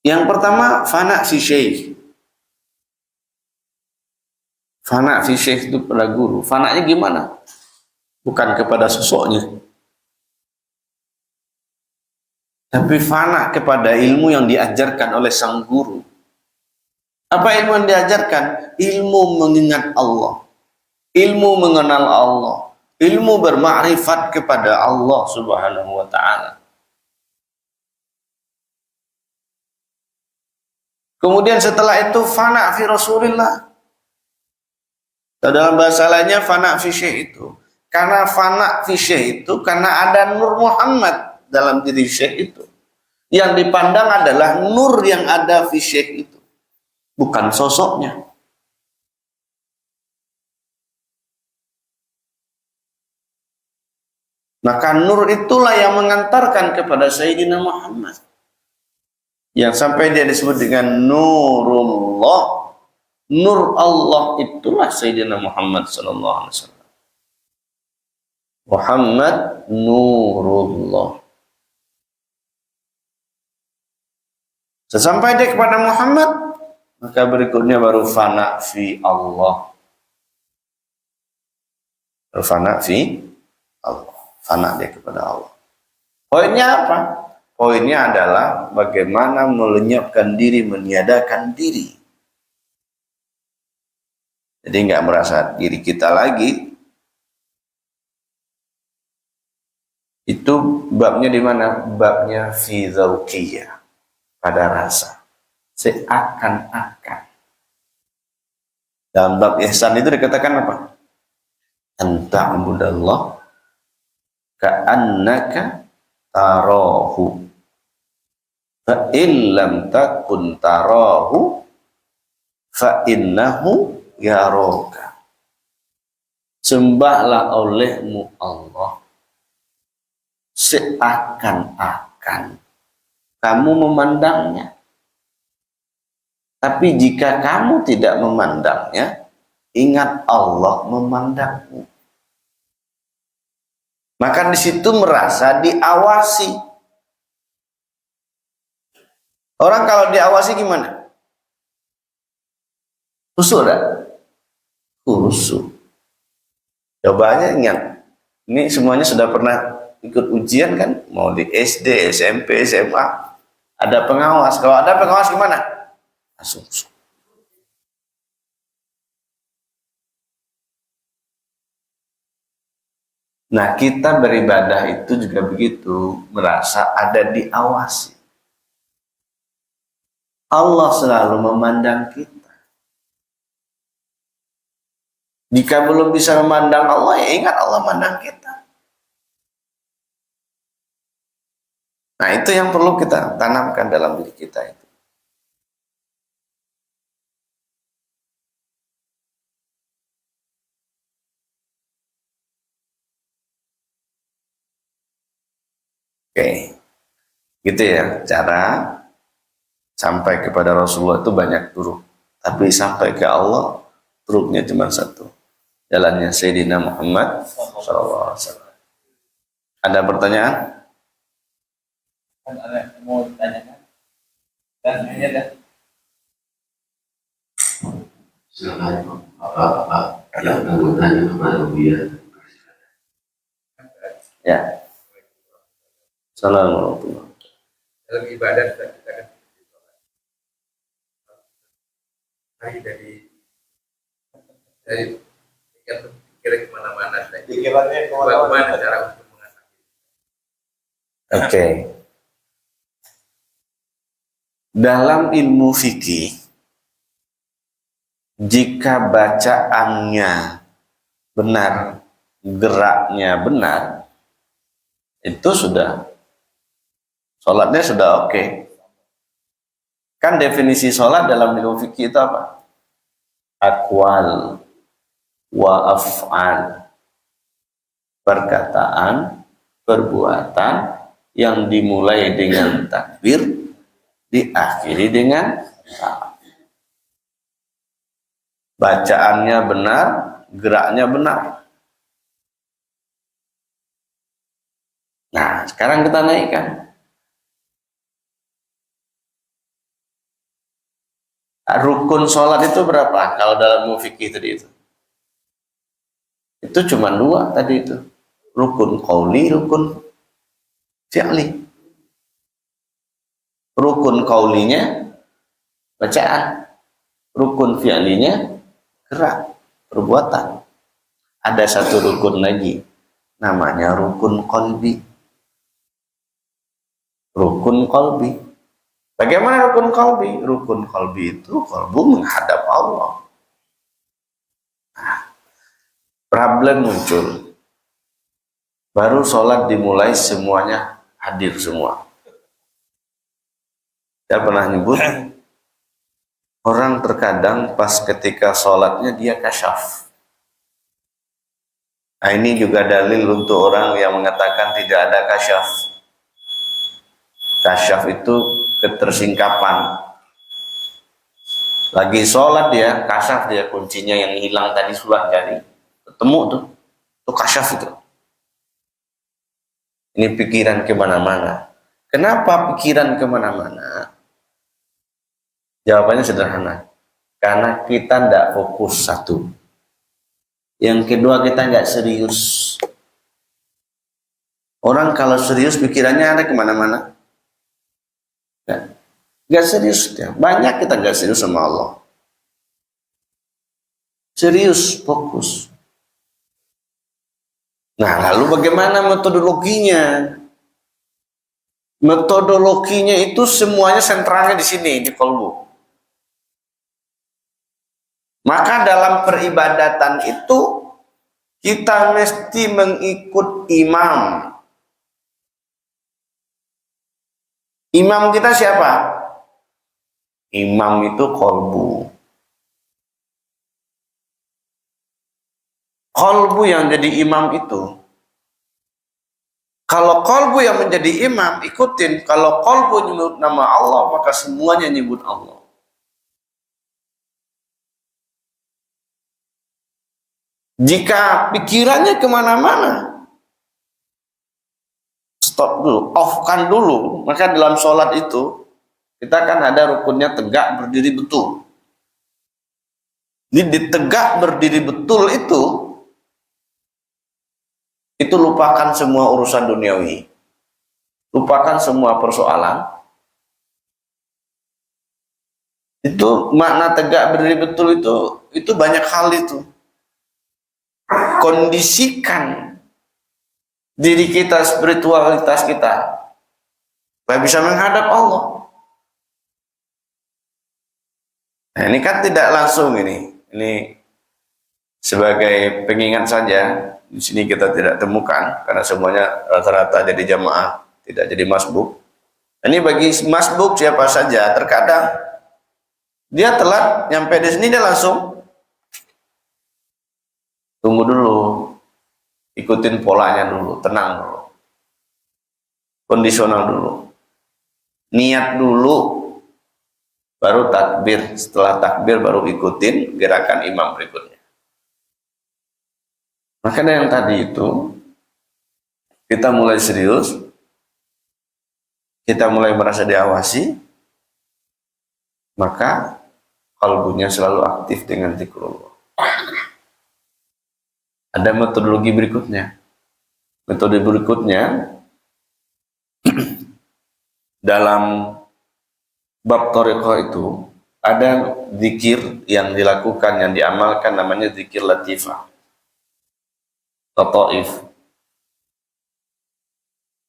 Yang pertama, fana fi syekh. Fana fi syekh itu pada guru. Fananya gimana? Bukan kepada sosoknya. Tapi fana kepada ilmu yang diajarkan oleh sang guru. Apa ilmu yang diajarkan? Ilmu mengingat Allah. Ilmu mengenal Allah. Ilmu bermakrifat kepada Allah Subhanahu wa ta'ala. Kemudian setelah itu fana fi Rasulillah. Dalam bahasa lainnya fana fi syekh itu. Karena fana fi syekh itu karena ada nur Muhammad dalam diri syekh itu. Yang dipandang adalah nur yang ada fi syekh itu. Bukan sosoknya. Maka nur itulah yang mengantarkan kepada Sayyidina Muhammad. Yang sampai dia disebut dengan Nurullah. Nur Allah itulah Sayyidina Muhammad sallallahu alaihi wasallam. Muhammad Nurullah. Sesampai dia kepada Muhammad, maka berikutnya baru fana fi Allah. Fana fi Allah. Fana dia kepada Allah. Poinnya apa? Poinnya adalah bagaimana melenyapkan diri, meniadakan diri. Jadi nggak merasa diri kita lagi. Itu babnya di mana? Babnya fi dzauqiyah, pada rasa. Seakan-akan. Dalam bab ihsan itu dikatakan apa? Anta'budallah ka'annaka tarahu fa in lam takun tarahu fa innahu yaraka. Sembahlah olehmu Allah seakan-akan makan, kamu memandangnya. Tapi jika kamu tidak memandangnya, ingat Allah memandangmu. Maka di situ merasa diawasi. Orang kalau diawasi gimana? Khusyuk enggak? Khusyuk. Coba aja ingat. Ini semuanya sudah pernah ikut ujian kan? Mau di SD, SMP, SMA. Ada pengawas. Kalau ada pengawas gimana? Langsung. Nah, kita beribadah itu juga begitu, merasa ada diawasi. Allah selalu memandang kita. Jika belum bisa memandang Allah, ya ingat Allah memandang kita. Nah, itu yang perlu kita tanamkan dalam diri kita itu. Oke, gitu ya, cara sampai kepada Rasulullah itu banyak turuk, tapi sampai ke Allah turuknya cuma satu, jalannya Sayyidina Muhammad SAW. Ada pertanyaan? Ada mau ditanyakan? Dan ini ada. Silakan Bapak yang akan bertanya kepada Buya. Ya. Assalamualaikum. Dalam ibadah kita kan hari dari pikiran kemana-mana. Pikirannya kemana-mana. Cara untuk mengatasi. Oke. Dalam ilmu fikih, jika bacaannya benar, geraknya benar, itu sudah sholatnya sudah oke. Kan definisi sholat dalam ilmu fikih itu apa? Aqwal wa af'al. Perkataan, perbuatan yang dimulai dengan takbir, diakhiri dengan salam. Bacaannya benar, geraknya benar. Nah, sekarang kita naikkan. Rukun sholat itu berapa? Kalau dalam fikih tadi itu. Itu cuma dua tadi itu. Rukun qauli, rukun fi'li. Rukun qaulinya bacaan. Rukun fi'linya gerak, perbuatan. Ada satu rukun lagi. Namanya rukun qalbi. Rukun qalbi. Bagaimana rukun qalbi? Rukun qalbi itu kalbu menghadap Allah. Nah, problem muncul. Baru sholat dimulai semuanya hadir semua. Saya pernah nyebut, orang terkadang pas ketika sholatnya dia kasyaf. Nah, ini juga dalil untuk orang yang mengatakan tidak ada kasyaf. Kasyaf itu ketersingkapan. Lagi sholat dia, kasyaf dia, kuncinya yang hilang tadi sudah jadi. Ketemu tuh, itu kasyaf itu. Ini pikiran kemana-mana. Kenapa pikiran kemana-mana? Jawabannya sederhana. Karena kita tidak fokus satu. Yang kedua, kita nggak serius. Orang kalau serius pikirannya ada kemana-mana. Nggak serius ya. Banyak kita nggak serius sama Allah. Serius, fokus. Nah, lalu bagaimana metodologinya? Metodologinya itu semuanya sentralnya di sini, di kolbu. Maka dalam peribadatan itu kita mesti mengikut imam. Imam kita siapa? Imam itu kolbu. Kolbu yang jadi imam itu Kalau kolbu yang menjadi imam, ikutin. Kalau kolbu nyebut nama Allah, maka semuanya nyebut Allah. Jika pikirannya kemana-mana, stop dulu, off-kan dulu. Maka dalam sholat itu, kita kan ada rukunnya tegak berdiri betul. Di tegak berdiri betul itu lupakan semua urusan duniawi. Lupakan semua persoalan. Itu makna tegak berdiri betul itu banyak hal itu. Kondisikan diri kita, spiritualitas kita supaya bisa menghadap Allah. Nah, ini kan tidak langsung ini sebagai pengingat saja. Di sini kita tidak temukan karena semuanya rata-rata jadi jamaah, tidak jadi masbuk. Ini bagi masbuk siapa saja, terkadang dia telat nyampe di sini dia langsung tunggu dulu, ikutin polanya dulu, tenang dulu, kondisional dulu, niat dulu, baru takbir. Setelah takbir baru ikutin gerakan imam berikutnya. Makanya yang tadi itu kita mulai serius, kita mulai merasa diawasi, maka kalbunya selalu aktif dengan zikrullah. Ada metodologi berikutnya. Metode berikutnya dalam bab thariqah itu ada zikir yang dilakukan, yang diamalkan, namanya zikir latifah. Lataif.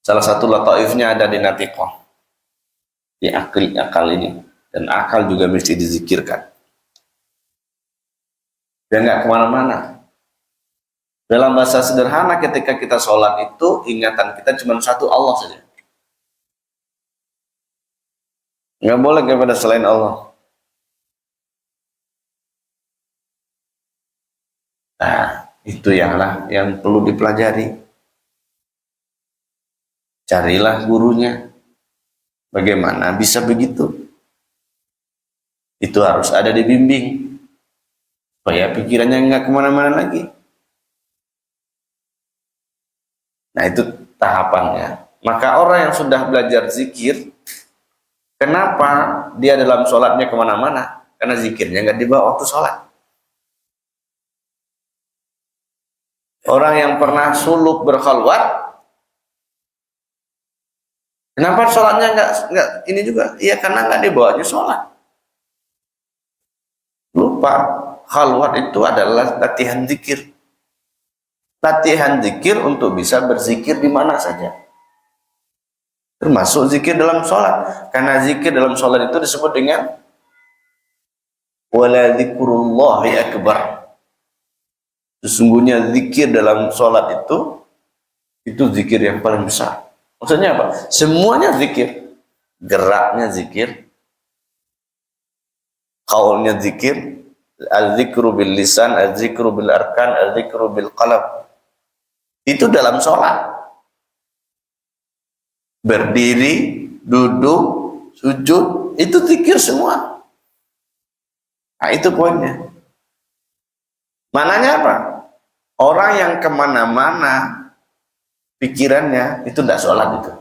Salah satu lataifnya ada di natiqah, di akal ini, dan akal juga mesti dizikirkan. Dan nggak kemana-mana. Dalam bahasa sederhana, ketika kita sholat itu ingatan kita cuma satu, Allah saja. Nggak boleh kepada selain Allah. Nah, itu yang perlu dipelajari. Carilah gurunya. Bagaimana bisa begitu? Itu harus ada dibimbing. Supaya pikirannya nggak kemana-mana lagi. Nah, itu tahapannya. Maka orang yang sudah belajar zikir, kenapa dia dalam sholatnya kemana-mana? Karena zikirnya nggak dibawa waktu sholat. Orang yang pernah suluk berkhalwat, kenapa sholatnya nggak ini juga? Iya, karena nggak dibawanya sholat. Lupa, khalwat itu adalah latihan zikir. Latihan zikir untuk bisa berzikir di mana saja. Termasuk zikir dalam sholat. Karena zikir dalam sholat itu disebut dengan wala dzikrullahi akbar. Sesungguhnya zikir dalam sholat itu zikir yang paling besar. Maksudnya apa? Semuanya zikir. Geraknya zikir, qaulnya zikir, al-zikru bil lisan, al-zikru bil arkan, al-zikru bil qalb. Itu dalam sholat. Berdiri, duduk, sujud, itu zikir semua. Nah, itu poinnya. Mananya apa? Orang yang kemana-mana pikirannya itu tidak sholat itu.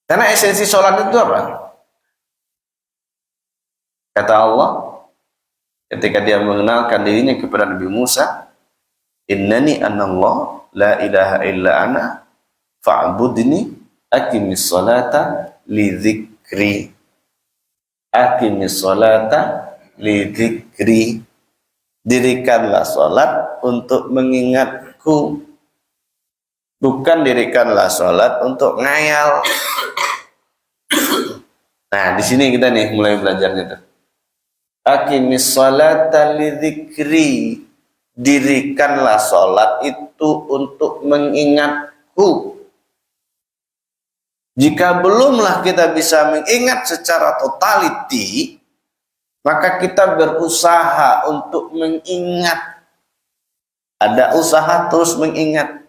Karena esensi sholat itu apa? Kata Allah ketika dia mengenalkan dirinya kepada Nabi Musa, innani anallah la ilaha illa ana fa'budni aqimis salata li dzikri. Aqimis salata li dzikri. Dirikanlah salat untuk mengingatku. Bukan dirikanlah salat untuk ngayal. Nah, di sini kita nih mulai belajarnya tuh. Aqimis salata li dzikri. Dirikanlah salat itu untuk mengingatku. Jika belumlah kita bisa mengingat secara totality, maka kita berusaha untuk mengingat Ada usaha terus mengingat.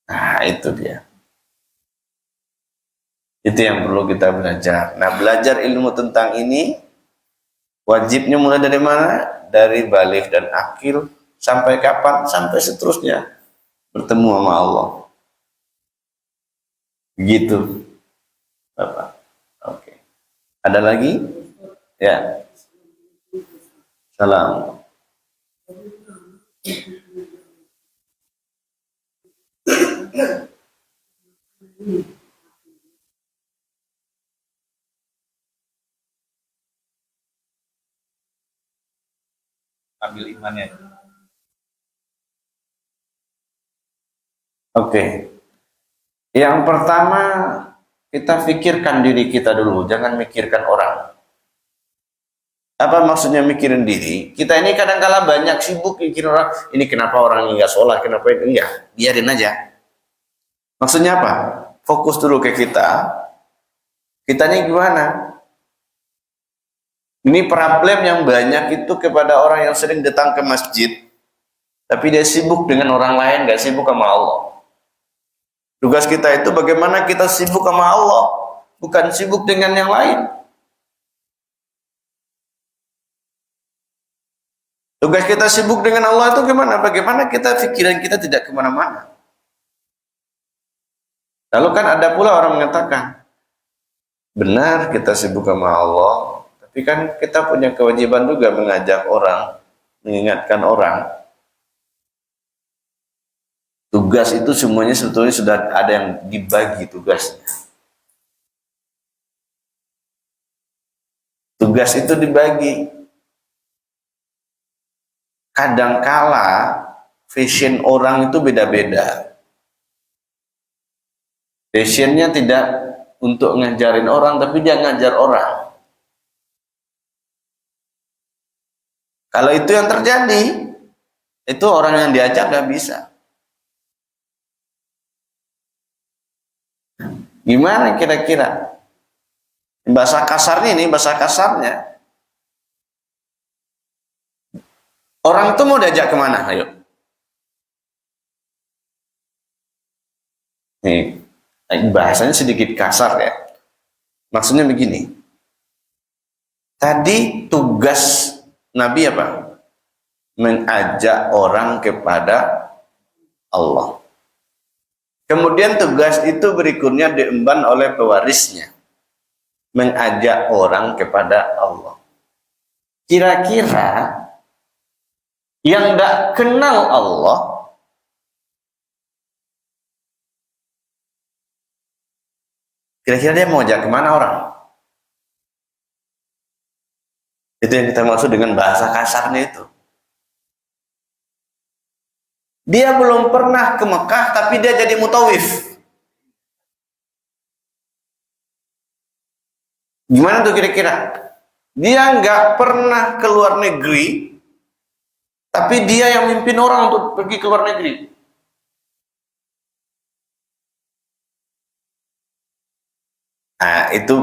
Nah, itu dia. Itu yang perlu kita belajar. Nah, belajar ilmu tentang ini wajibnya mulai dari mana? Dari balik dan akil sampai kapan? Sampai seterusnya bertemu sama Allah. Begitu, Bapak. Oke. Ada lagi? Ya. Salam. Ambil imannya. Oke. Yang pertama, kita pikirkan diri kita dulu, jangan mikirkan orang. Apa maksudnya mikirin diri? Kita ini kadang-kala banyak sibuk mikirin orang. Ini kenapa orang ini nggak sholat? Kenapa ini? Enggak, biarin aja. Maksudnya apa? Fokus dulu ke kita. Kitanya gimana? Ini problem yang banyak itu kepada orang yang sering datang ke masjid, tapi dia sibuk dengan orang lain, nggak sibuk sama Allah. Tugas kita itu bagaimana kita sibuk sama Allah, bukan sibuk dengan yang lain. Tugas kita sibuk dengan Allah itu gimana? Bagaimana kita pikiran kita tidak kemana-mana. Lalu kan ada pula orang mengatakan, benar kita sibuk sama Allah, tapi kan kita punya kewajiban juga mengajak orang, mengingatkan orang. Tugas itu semuanya sebetulnya sudah ada yang dibagi tugasnya. Tugas itu dibagi. Kadangkala fashion orang itu beda-beda. Fashionnya tidak untuk ngajarin orang, tapi dia ngajar orang. Kalau itu yang terjadi, itu orang yang diajak nggak bisa. Gimana kira-kira? Bahasa kasarnya ini, bahasa kasarnya. Orang itu mau diajak kemana? Ayo. Nih, bahasanya sedikit kasar ya. Maksudnya begini. Tadi tugas Nabi apa? Mengajak orang kepada Allah. Kemudian tugas itu berikutnya diemban oleh pewarisnya. Mengajak orang kepada Allah. Kira-kira yang tidak kenal Allah, kira-kira dia mau ajak kemana orang? Itu yang kita maksud dengan bahasa kasarnya itu. Dia belum pernah ke Mekah, tapi dia jadi mutawif. Gimana tuh kira-kira? Dia nggak pernah ke luar negeri, tapi dia yang mimpin orang untuk pergi ke luar negeri. Nah, itu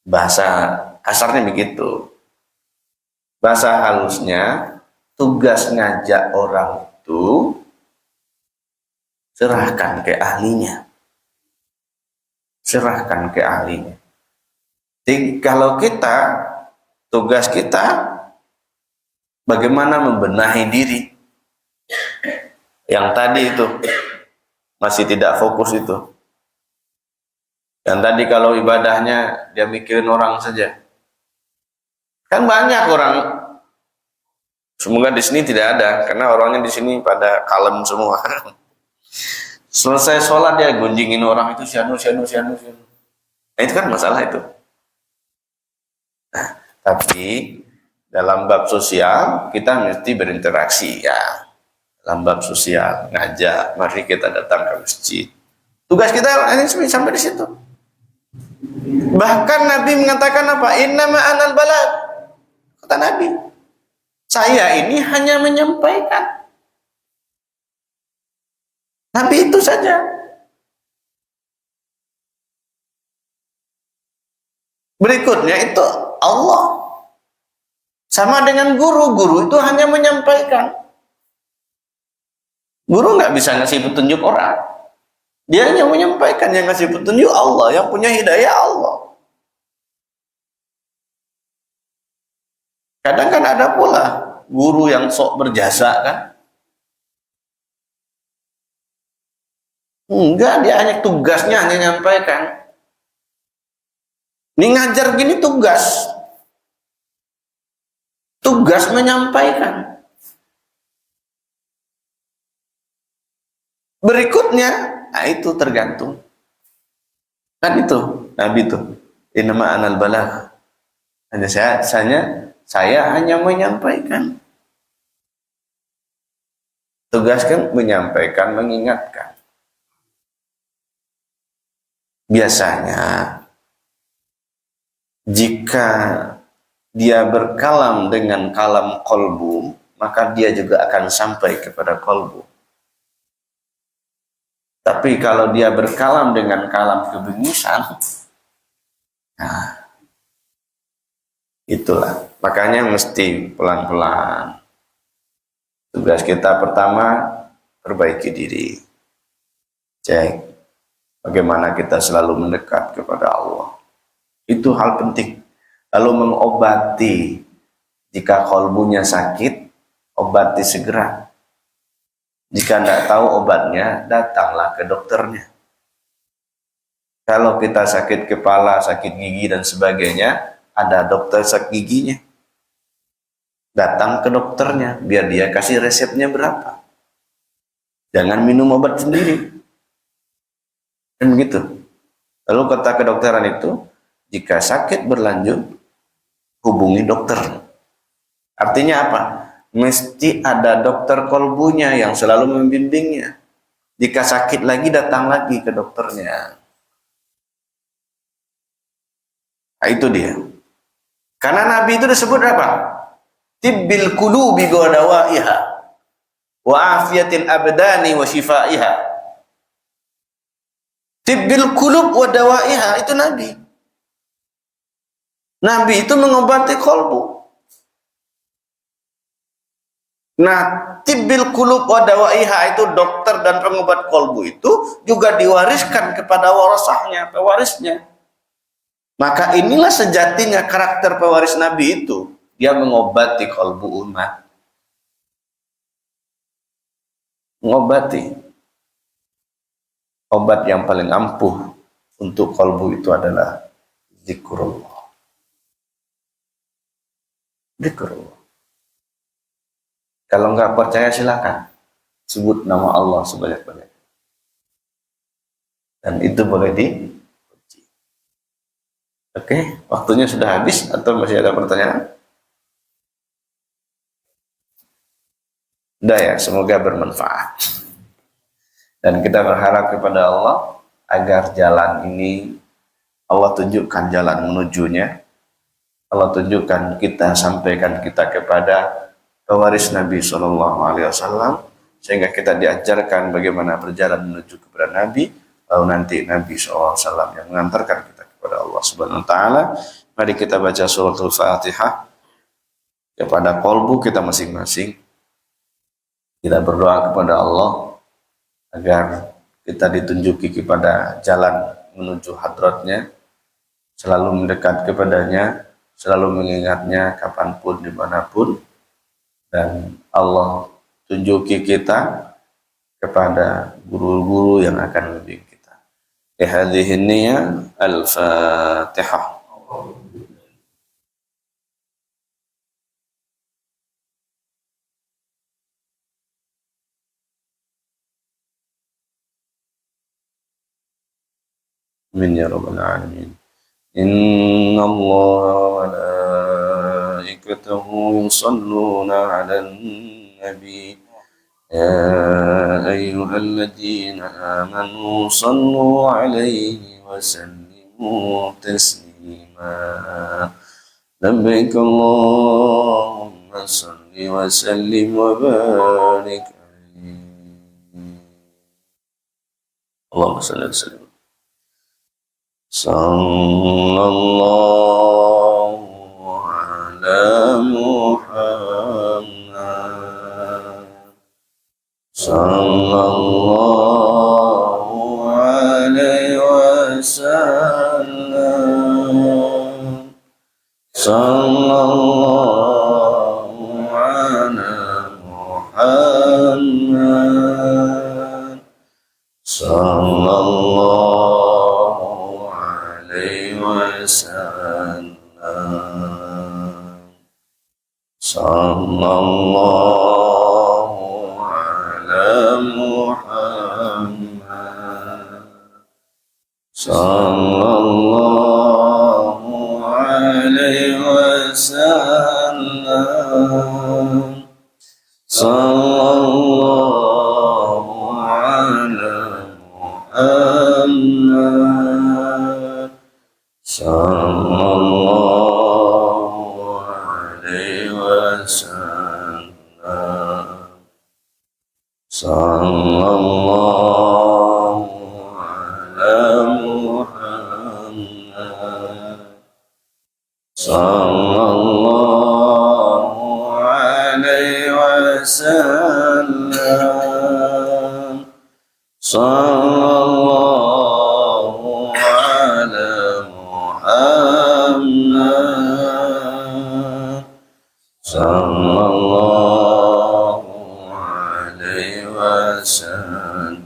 bahasa kasarnya begitu. Bahasa halusnya, tugas ngajak orang itu serahkan ke ahlinya. Serahkan ke ahlinya. Jadi kalau kita, tugas kita bagaimana membenahi diri. Yang tadi itu masih tidak fokus itu. Yang tadi kalau ibadahnya dia mikirin orang saja. Kan banyak orang. Semoga di sini tidak ada, karena orangnya di sini pada kalem semua. Selesai sholat dia gunjingin orang itu syanu. Nah, itu kan masalah itu. Nah, tapi dalam bab sosial kita mesti berinteraksi ya. Dalam bab sosial ngajak, mari kita datang ke masjid. Tugas kita ini sampai di situ. Bahkan Nabi mengatakan apa? Innama anal balagh. Kata Nabi, saya ini hanya menyampaikan. Nabi itu saja. Berikutnya itu Allah. Sama dengan guru, guru itu hanya menyampaikan. Guru nggak bisa ngasih petunjuk orang. Dia hanya menyampaikan, yang ngasih petunjuk Allah, yang punya hidayah Allah. Kadang kan ada pula guru yang sok berjasa kan. Enggak, dia hanya tugasnya hanya menyampaikan. Ini ngajar gini tugas. Tugas menyampaikan. Berikutnya, nah itu tergantung. Kan itu, Nabi itu. Innama anal balagh. Saya hanya menyampaikan. Tugas kan menyampaikan, mengingatkan. Biasanya, jika dia berkalam dengan kalam kolbu, maka dia juga akan sampai kepada kolbu. Tapi kalau dia berkalam dengan kalam kebengisan, nah, itulah. Makanya mesti pelan-pelan. Tugas kita pertama, perbaiki diri. Cek bagaimana kita selalu mendekat kepada Allah. Itu hal penting. Lalu mengobati. Jika kolbunya sakit, obati segera. Jika tidak tahu obatnya, datanglah ke dokternya. Kalau kita sakit kepala, sakit gigi dan sebagainya, ada dokter sakit giginya. Datang ke dokternya, biar dia kasih resepnya berapa. Jangan minum obat sendiri. Dan begitu. Lalu kata kedokteran itu, jika sakit berlanjut, hubungi dokter. Artinya apa? Mesti ada dokter kolbunya yang selalu membimbingnya. Jika sakit lagi, datang lagi ke dokternya. Nah, itu dia. Karena Nabi itu disebut apa? Tibbil qulubi wa dawaiha wa afiyatil abdani wa shifaiha. Tibbil qulub wa dawaiha, itu Nabi. Nabi itu mengobati kolbu. Nah, tibbil qulub wa dawaiha itu dokter dan pengobat kolbu itu juga diwariskan kepada warasahnya, pewarisnya. Maka inilah sejatinya karakter pewaris Nabi itu. Dia mengobati kolbu umat. Mengobati. Obat yang paling ampuh untuk kolbu itu adalah zikrullah. Zikrullah. Kalau nggak percaya silakan sebut nama Allah sebanyak-banyak. Dan itu boleh diuji. Oke, waktunya sudah habis atau masih ada pertanyaan? Udah ya, semoga bermanfaat. Dan kita berharap kepada Allah agar jalan ini Allah tunjukkan jalan menujunya. Allah tunjukkan kita, sampaikan kita kepada pewaris Nabi SAW, sehingga kita diajarkan bagaimana berjalan menuju kepada Nabi, lalu nanti Nabi SAW yang mengantarkan kita kepada Allah Subhanahu Wa Taala. Mari kita baca suratul Fatihah kepada kolbu kita masing-masing. Kita berdoa kepada Allah agar kita ditunjuki kepada jalan menuju hadratnya, selalu mendekat kepadanya, selalu mengingatnya kapanpun, dimanapun, dan Allah tunjuki kita kepada guru-guru yang akan membimbing kita. Hadhihi niyya al-Fatihah. Amin ya rabbal alamin. Inna Allah wa malaikatahu yusalluna 'alan nabi. Ya ayyuhalladzina amanu sallu 'alaihi wa sallimu taslima. Labbaik Allahumma salli wa sallim wa barik alaihi. Allahumma salli wa sallim. Sallallahu ala sallallahu ala Muhammad, sallallahu alaihi wasallam, sallallahu ala Muhammad, sallallahu alaihi wasallam, sallallahu ala Muhammad, sallallahu alaihi wasallam, sallallahu ala Muhammad, sallallahu alaihi wasallam, sallallahu ala Muhammad, sallallahu alaihi wasallam.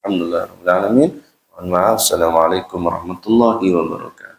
Alhamdulillah rabbil alamin. Mohon maaf. Assalamualaikum warahmatullahi wabarakatuh.